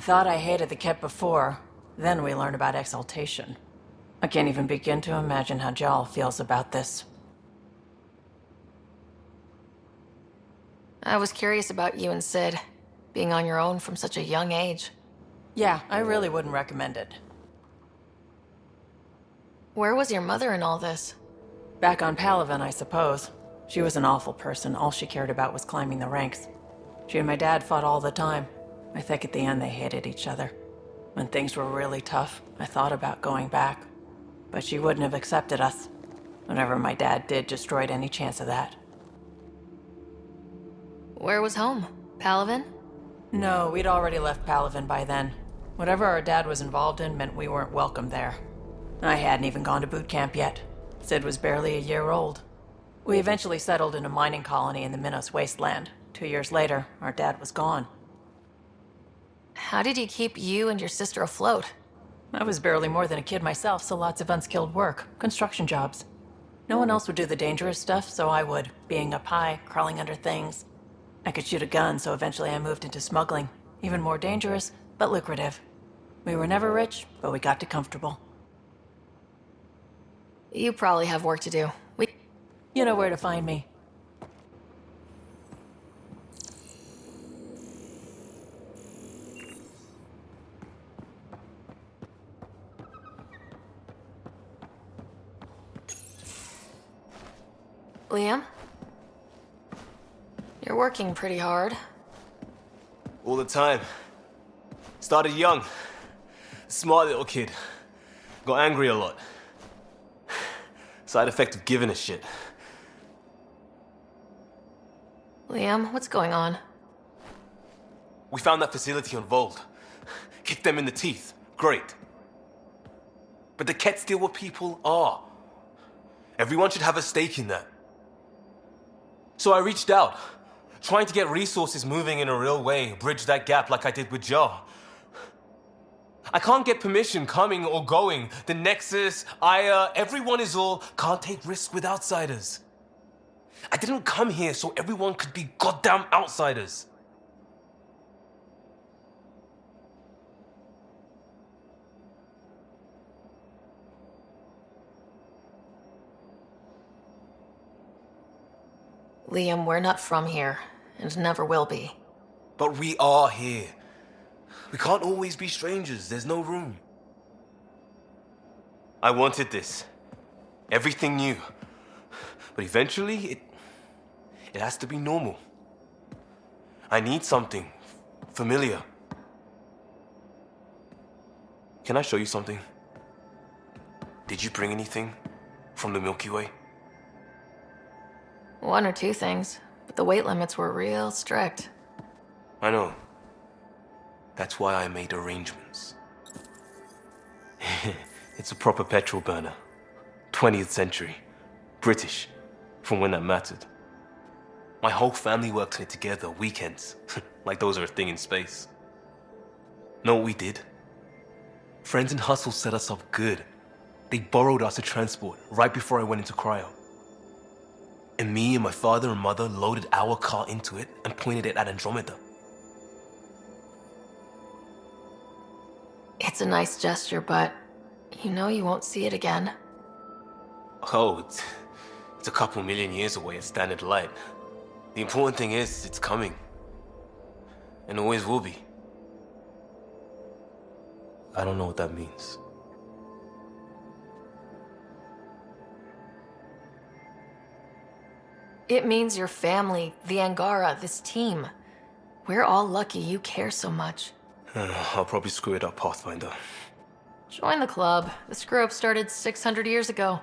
I thought I hated the Ket before. Then we learned about exaltation. I can't even begin to imagine how Jal feels about this. I was curious about you and Sid, being on your own from such a young age. Yeah, I really wouldn't recommend it. Where was your mother in all this? Back on Palaven, I suppose. She was an awful person. All she cared about was climbing the ranks. She and my dad fought all the time. I think at the end they hated each other. When things were really tough, I thought about going back. But she wouldn't have accepted us. Whatever my dad did destroyed any chance of that. Where was home? Palaven? No, we'd already left Palaven by then. Whatever our dad was involved in meant we weren't welcome there. I hadn't even gone to boot camp yet. Sid was barely a year old. We eventually settled in a mining colony in the Minos wasteland. 2 years later, our dad was gone. How did he keep you and your sister afloat? I was barely more than a kid myself, so lots of unskilled work. Construction jobs. No one else would do the dangerous stuff, so I would. Being up high, crawling under things. I could shoot a gun, so eventually I moved into smuggling. Even more dangerous, but lucrative. We were never rich, but we got too comfortable. You probably have work to do. You know where to find me. Liam? You're working pretty hard. All the time. Started young. Smart little kid. Got angry a lot. Side effect of giving a shit. Liam, what's going on? We found that facility on Vold. Kicked them in the teeth. Great. But the Ket steal what people are. Everyone should have a stake in that. So I reached out, trying to get resources moving in a real way, bridge that gap like I did with Jar. I can't get permission coming or going. The Nexus, Aya, everyone is all, can't take risks with outsiders. I didn't come here so everyone could be goddamn outsiders. Liam, we're not from here, and never will be. But we are here. We can't always be strangers. There's no room. I wanted this. Everything new. But eventually, it has to be normal. I need something familiar. Can I show you something? Did you bring anything from the Milky Way? One or two things, but the weight limits were real strict. I know. That's why I made arrangements. It's a proper petrol burner. 20th century. British. From when that mattered. My whole family worked on it together, weekends. Like those are a thing in space. Know what we did? Friends and Hustle set us up good. They borrowed us a transport right before I went into cryo. And me and my father and mother loaded our car into it and pointed it at Andromeda. It's a nice gesture, but you know you won't see it again. Oh, it's a couple million years away at standard light. The important thing is, it's coming. And always will be. I don't know what that means. It means your family, the Angara, this team. We're all lucky you care so much. I'll probably screw it up, Pathfinder. Join the club. The screw-up started 600 years ago.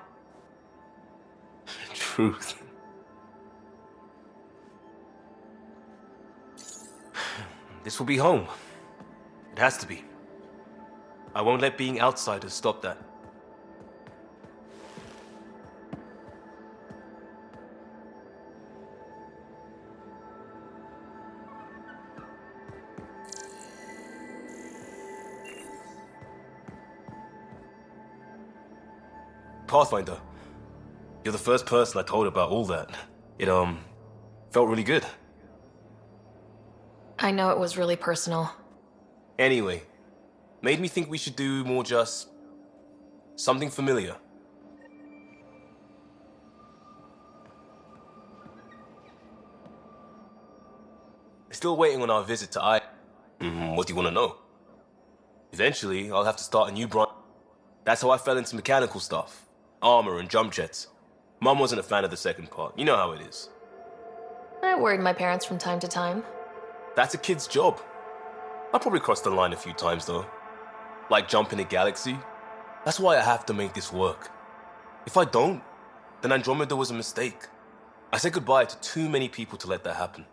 Truth. This will be home. It has to be. I won't let being outsiders stop that. Pathfinder, you're the first person I told about all that. It, felt really good. I know it was really personal. Anyway, made me think we should do more just something familiar. Still waiting on our visit to I. What do you want to know? Eventually, I'll have to start a new branch. That's how I fell into mechanical stuff. Armor and jump jets. Mum wasn't a fan of the second part. You know how it is. I worried my parents from time to time. That's a kid's job. I probably crossed the line a few times though. Like jumping a galaxy. That's why I have to make this work. If I don't, then Andromeda was a mistake. I said goodbye to too many people to let that happen.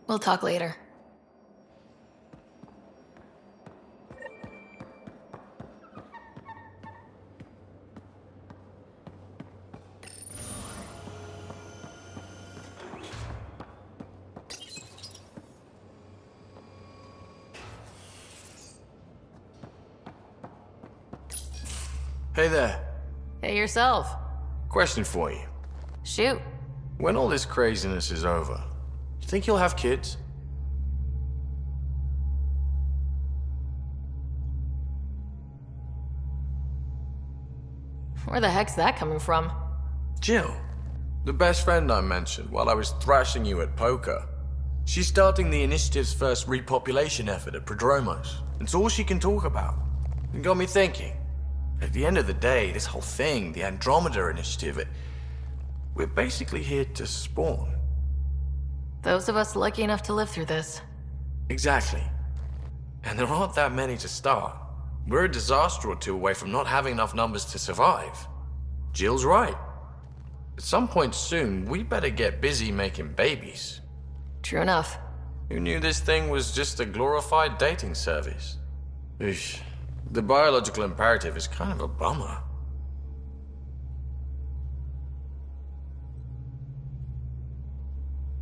We'll talk later. Hey there. Hey yourself. Question for you. Shoot. When all this craziness is over, you think you'll have kids? Where the heck's that coming from? Jill, the best friend I mentioned while I was thrashing you at poker. She's starting the initiative's first repopulation effort at Prodromos. It's all she can talk about. It got me thinking. At the end of the day, this whole thing, the Andromeda initiative, we're basically here to spawn. Those of us lucky enough to live through this. Exactly. And there aren't that many to start. We're a disaster or two away from not having enough numbers to survive. Jill's right. At some point soon, we better get busy making babies. True enough. Who knew this thing was just a glorified dating service? Eesh. The biological imperative is kind of a bummer.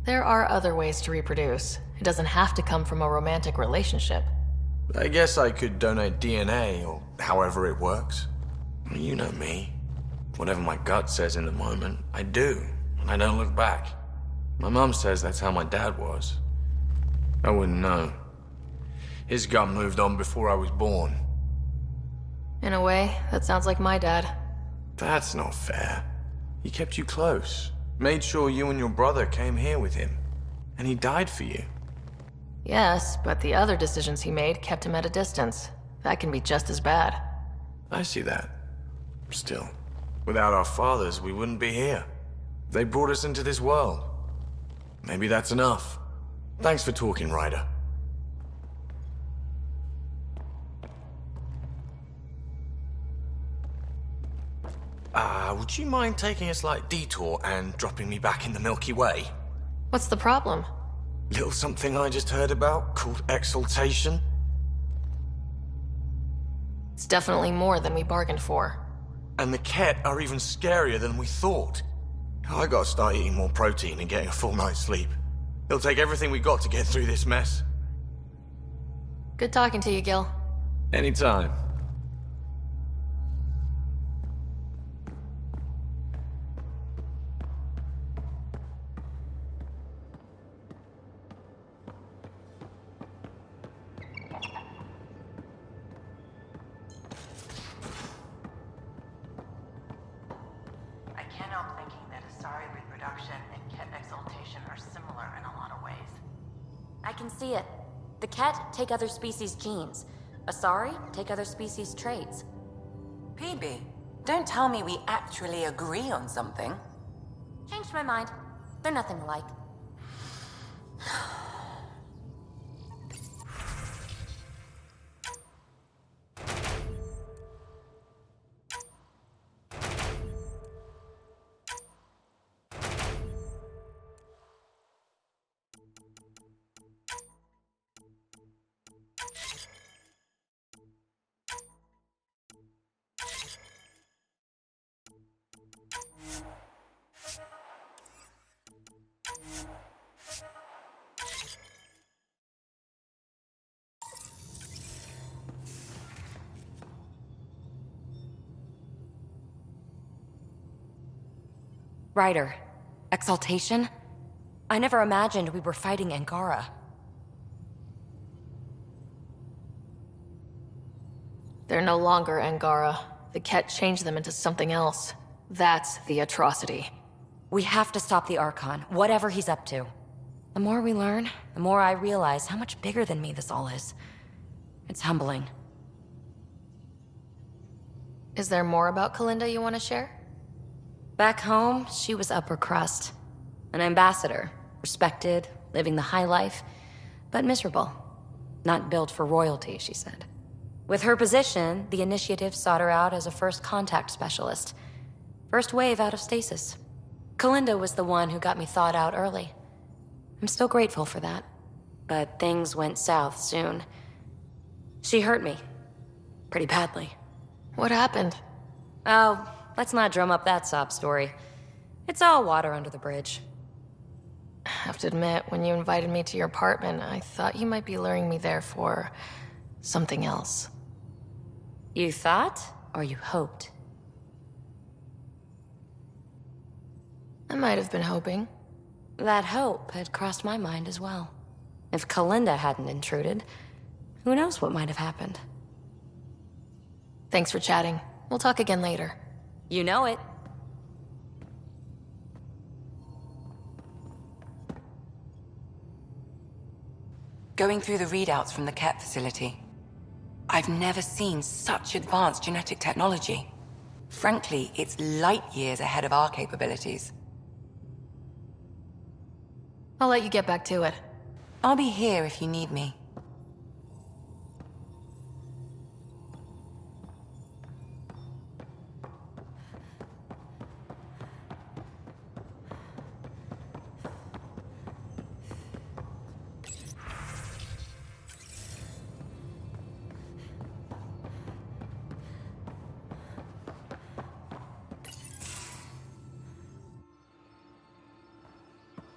There are other ways to reproduce. It doesn't have to come from a romantic relationship. I guess I could donate DNA, or however it works. You know me. Whatever my gut says in the moment, I do, and I don't look back. My mom says that's how my dad was. I wouldn't know. His gut moved on before I was born. In a way, that sounds like my dad. That's not fair. He kept you close, made sure you and your brother came here with him, and he died for you. Yes, but the other decisions he made kept him at a distance. That can be just as bad. I see that. Still, without our fathers, we wouldn't be here. They brought us into this world. Maybe that's enough. Thanks for talking, Ryder. Would you mind taking a slight detour and dropping me back in the Milky Way? What's the problem? Little something I just heard about called exaltation. It's definitely more than we bargained for. And the Ket are even scarier than we thought. I gotta start eating more protein and getting a full night's sleep. It'll take everything we got to get through this mess. Good talking to you, Gil. Anytime. I can't help thinking that Asari reproduction and Ket exaltation are similar in a lot of ways. I can see it. The Ket take other species' genes. Asari take other species' traits. PB, don't tell me we actually agree on something. Changed my mind. They're nothing alike. Ryder, exaltation? I never imagined we were fighting Angara. They're no longer Angara. The Ket changed them into something else. That's the atrocity. We have to stop the Archon, whatever he's up to. The more we learn, the more I realize how much bigger than me this all is. It's humbling. Is there more about Kalinda you want to share? Back home, she was upper crust. An ambassador, respected, living the high life, but miserable. Not built for royalty, she said. With her position, the initiative sought her out as a first contact specialist. First wave out of stasis. Kalinda was the one who got me thawed out early. I'm still grateful for that. But things went south soon. She hurt me. Pretty badly. What happened? Oh, let's not drum up that sob story. It's all water under the bridge. I have to admit, when you invited me to your apartment, I thought you might be luring me there for something else. You thought, or you hoped? I might have been hoping. That hope had crossed my mind as well. If Kalinda hadn't intruded, who knows what might have happened. Thanks for chatting. We'll talk again later. You know it. Going through the readouts from the Ket facility, I've never seen such advanced genetic technology. Frankly, it's light years ahead of our capabilities. I'll let you get back to it. I'll be here if you need me.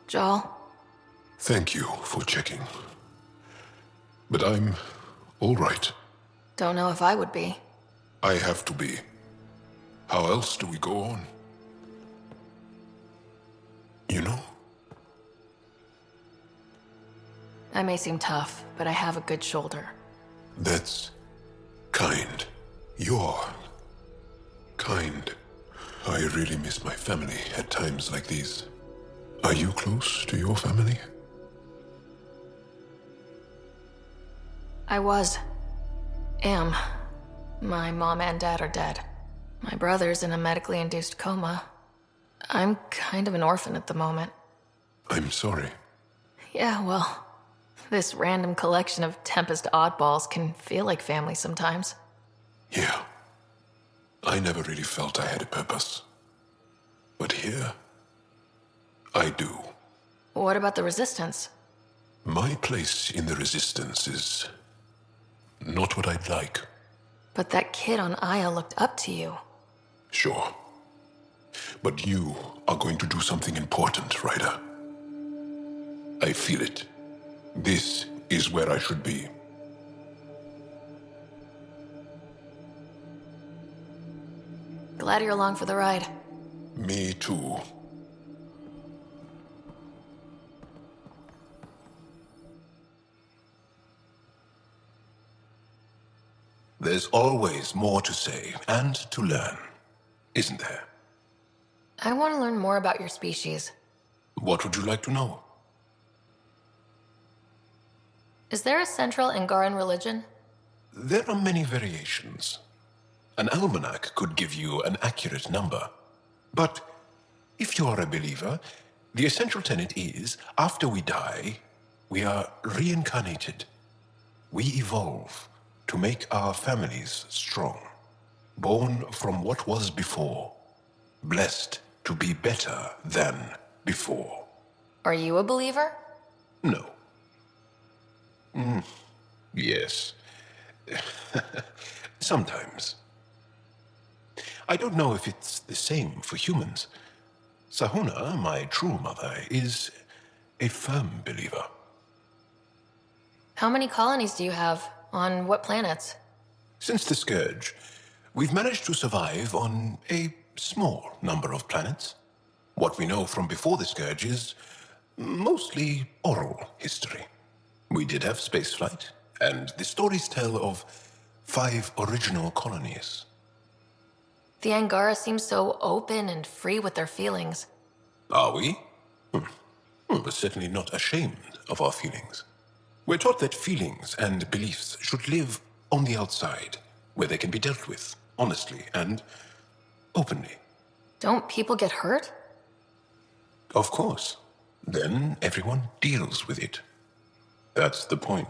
Joel? Thank you for checking. But I'm all right. Don't know if I would be. I have to be. How else do we go on? You know? I may seem tough, but I have a good shoulder. That's kind. You're kind. I really miss my family at times like these. Are you close to your family? I was. Am. My mom and dad are dead. My brother's in a medically induced coma. I'm kind of an orphan at the moment. I'm sorry. Yeah, well, this random collection of Tempest oddballs can feel like family sometimes. Yeah. I never really felt I had a purpose. But here, I do. What about the Resistance? My place in the Resistance is not what I'd like. But that kid on Aya looked up to you. Sure. But you are going to do something important, Ryder. I feel it. This is where I should be. Glad you're along for the ride. Me too. There's always more to say and to learn, isn't there? I want to learn more about your species. What would you like to know? Is there a central Angaran religion? There are many variations. An almanac could give you an accurate number. But if you are a believer, the essential tenet is, after we die, we are reincarnated. We evolve to make our families strong, born from what was before, blessed to be better than before. Are you a believer? No. Yes. Sometimes. I don't know if it's the same for humans. Sahuna, my true mother, is a firm believer. How many colonies do you have? On what planets? Since the Scourge, we've managed to survive on a small number of planets. What we know from before the Scourge is mostly oral history. We did have spaceflight, and the stories tell of 5 original colonies. The Angara seem so open and free with their feelings. Are we? We're certainly not ashamed of our feelings. We're taught that feelings and beliefs should live on the outside, where they can be dealt with, honestly and openly. Don't people get hurt? Of course. Then everyone deals with it. That's the point.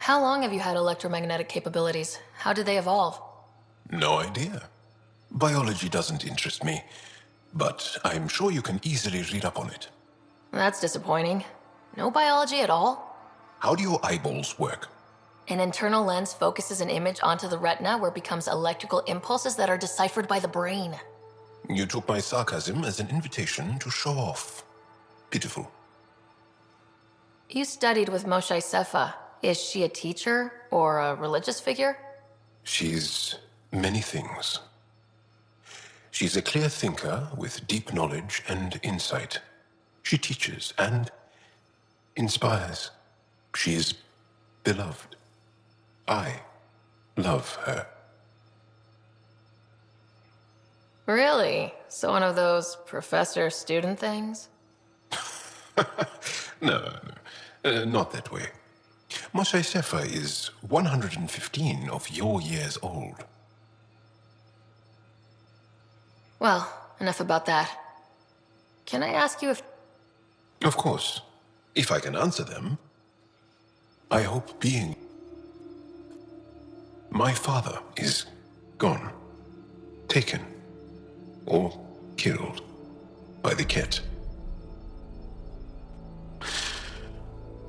How long have you had electromagnetic capabilities? How did they evolve? No idea. Biology doesn't interest me, but I'm sure you can easily read up on it. That's disappointing. No biology at all? How do your eyeballs work? An internal lens focuses an image onto the retina where it becomes electrical impulses that are deciphered by the brain. You took my sarcasm as an invitation to show off. Pitiful. You studied with Moshe Sefa. Is she a teacher or a religious figure? She's many things. She's a clear thinker with deep knowledge and insight. She teaches and inspires. She is beloved. I love her. Really? So one of those professor-student things? No, not that way. Moshe Sefa is 115 of your years old. Well, enough about that. Can I ask you if... Of course, if I can answer them. I hope being... My father is gone, taken, or killed by the Ket.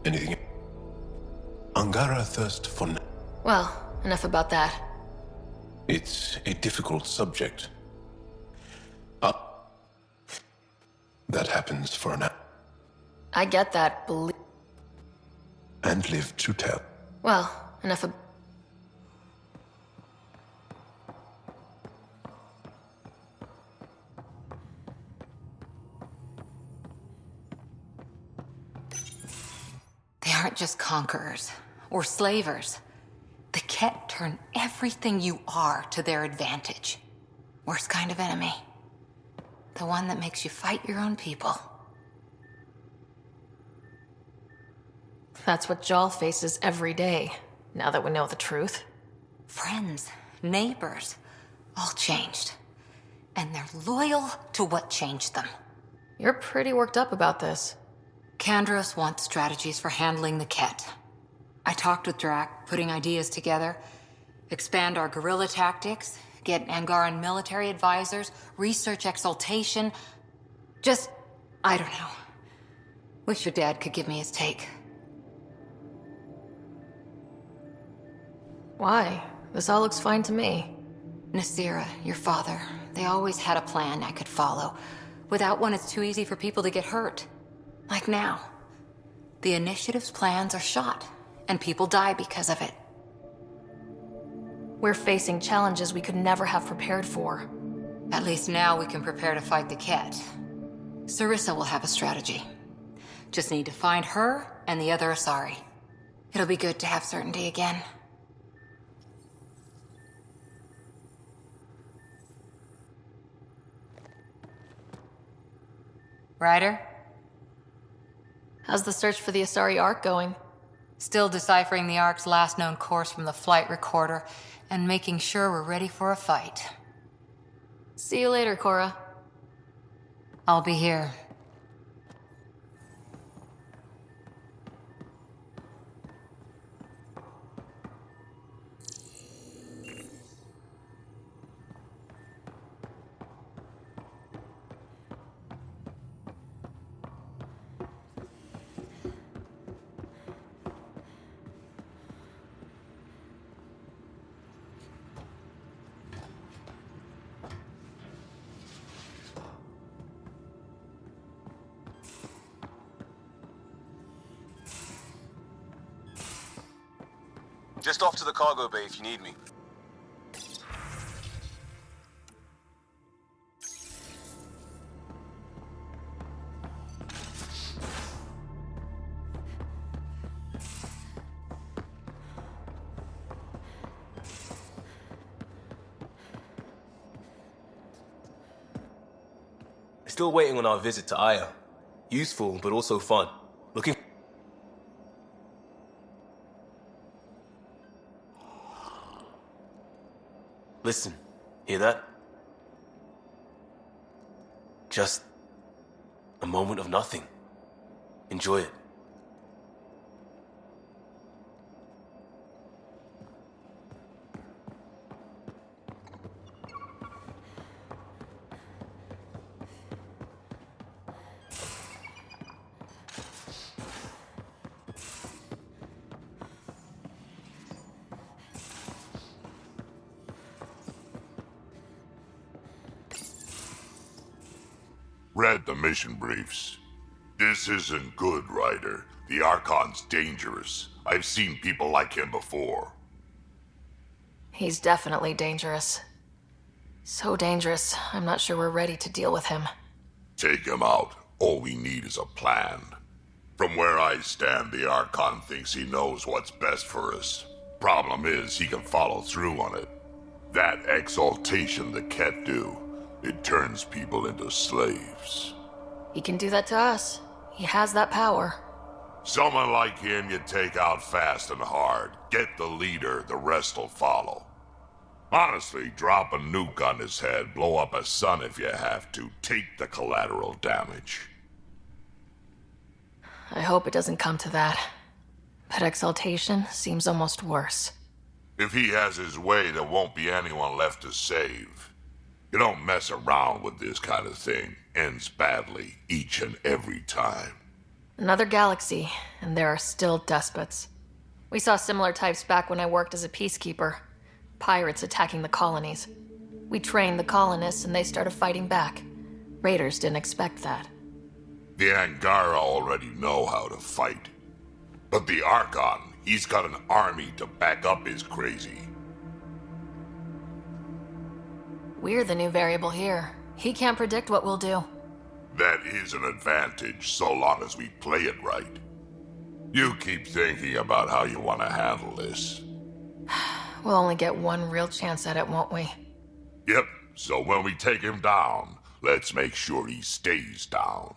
Anything? Angara thirst for... Well, enough about that. It's a difficult subject. That happens for an... I get that, and live to tell. Well, enough of... They aren't just conquerors or slavers. The Ket turn everything you are to their advantage. Worst kind of enemy. The one that makes you fight your own people. That's what Jal faces every day, now that we know the truth. Friends, neighbors, all changed. And they're loyal to what changed them. You're pretty worked up about this. Kandros wants strategies for handling the Ket. I talked with Drac, putting ideas together. Expand our guerrilla tactics, get Angaran military advisors, research exaltation. Just, I don't know. Wish your dad could give me his take. Why? This all looks fine to me. Nasira, your father, they always had a plan I could follow. Without one, it's too easy for people to get hurt. Like now. The Initiative's plans are shot, and people die because of it. We're facing challenges we could never have prepared for. At least now we can prepare to fight the Ket. Sarissa will have a strategy. Just need to find her and the other Asari. It'll be good to have certainty again. Ryder? How's the search for the Asari Ark going? Still deciphering the Ark's last known course from the flight recorder and making sure we're ready for a fight. See you later, Cora. I'll be here. Just off to the cargo bay if you need me. Still waiting on our visit to Aya. Useful, but also fun. Looking... Listen, hear that? Just a moment of nothing. Enjoy it. Read the mission briefs. This isn't good, Ryder. The Archon's dangerous. I've seen people like him before. He's definitely dangerous. So dangerous, I'm not sure we're ready to deal with him. Take him out. All we need is a plan. From where I stand, the Archon thinks he knows what's best for us. Problem is, he can follow through on it. That exaltation the Ket do, it turns people into slaves. He can do that to us. He has that power. Someone like him you take out fast and hard. Get the leader, the rest'll follow. Honestly, drop a nuke on his head, blow up a sun if you have to. Take the collateral damage. I hope it doesn't come to that. But exaltation seems almost worse. If he has his way, there won't be anyone left to save. You don't mess around with this kind of thing. Ends badly, each and every time. Another galaxy, and there are still despots. We saw similar types back when I worked as a peacekeeper. Pirates attacking the colonies. We trained the colonists and they started fighting back. Raiders didn't expect that. The Angara already know how to fight. But the Archon, he's got an army to back up his crazy. We're the new variable here. He can't predict what we'll do. That is an advantage, so long as we play it right. You keep thinking about how you want to handle this. We'll only get one real chance at it, won't we? Yep, so when we take him down, let's make sure he stays down.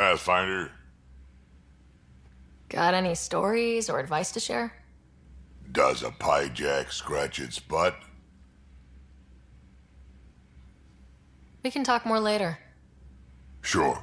Pathfinder? Got any stories or advice to share? Does a pyjak scratch its butt? We can talk more later. Sure.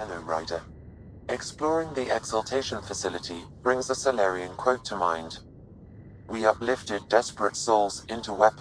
Hello, Ryder. Exploring the Exaltation facility brings a Salarian quote to mind. We uplifted desperate souls into weapons.